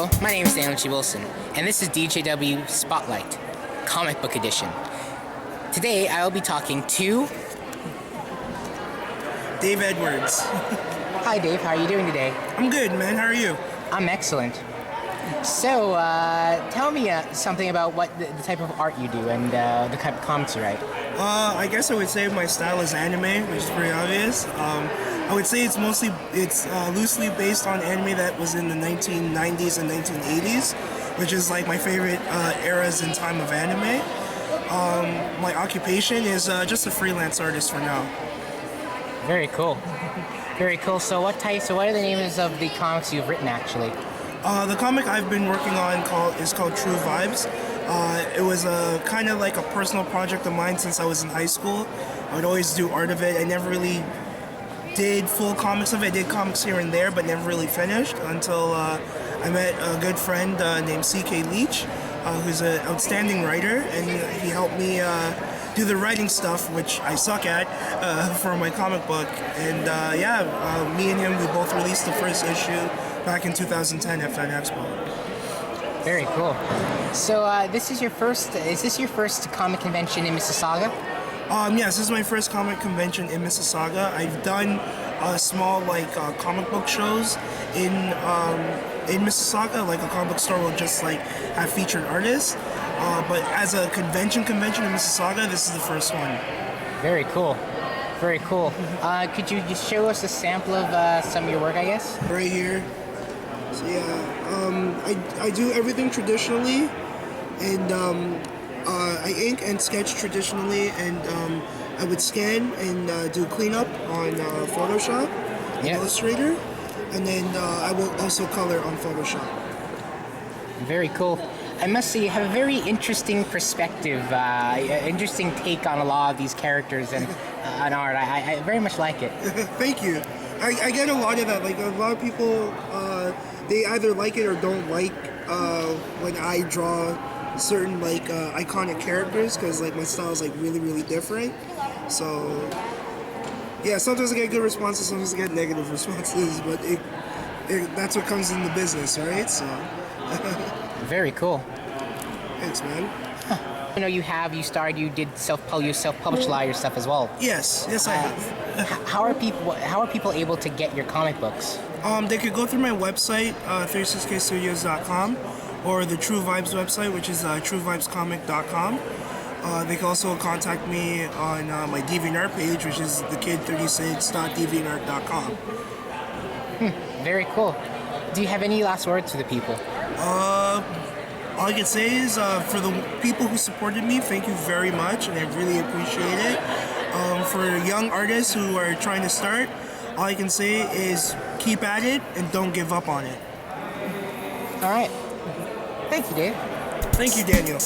Hello, my name is Daniel G. Wilson, and this is DGAW Spotlight, Comic Book Edition. Today, I will be talking to... Dave Edwards. Hi Dave, how are you doing today? I'm good, man. How are you? I'm excellent. So, tell me something about what the type of art you do and the type of comics you write. I guess I would say my style is anime, which is pretty obvious. I would say it's loosely based on anime that was in the 1990s and 1980s, which is like my favorite eras in time of anime. My occupation is just a freelance artist for now. Very cool. Very cool. So what are the names of the comics you've written actually? The comic I've been working on is called True Vibes. It was kind of like a personal project of mine since I was in high school. I would always do art of it. I never really did full comics of it. I did comics here and there, but never really finished until I met a good friend named C.K. Leach, who's an outstanding writer, and he helped me do the writing stuff, which I suck at, for my comic book. And me and him, we both released the first issue back in 2010 at Fan Expo. Very cool. So is this your first comic convention in Mississauga? Yes, this is my first comic convention in Mississauga. I've done small comic book shows in Mississauga, like a comic book store will just have featured artists. But as a convention in Mississauga, this is the first one. Very cool. Very cool. Could you just show us a sample of some of your work, I guess? Right here. So yeah, I do everything traditionally, and I ink and sketch traditionally, and I would scan and do cleanup on Photoshop and Illustrator, and then I will also color on Photoshop. Very cool. I must say, you have a very interesting perspective, interesting take on a lot of these characters and on art. I very much like it. Thank you. I get a lot of that. Like, a lot of people, they either like it or don't like when I draw certain iconic characters, because my style is really, really different. So yeah, sometimes I get good responses, sometimes I get negative responses, but that's what comes in the business, right? So very cool. Thanks, man. Huh. I know you did self-publish a lot of your stuff as well. Yes, I have. How are people able to get your comic books? They could go through my website, 36kstudios.com, or the True Vibes website, which is truevibescomic.com. They can also contact me on my DeviantArt page, which is thekid36.deviantart.com. Very cool. Do you have any last words for the people? All I can say is, for the people who supported me, thank you very much, and I really appreciate it. For young artists who are trying to start, all I can say is keep at it and don't give up on it. All right. Thank you, Dave. Thank you, Daniel.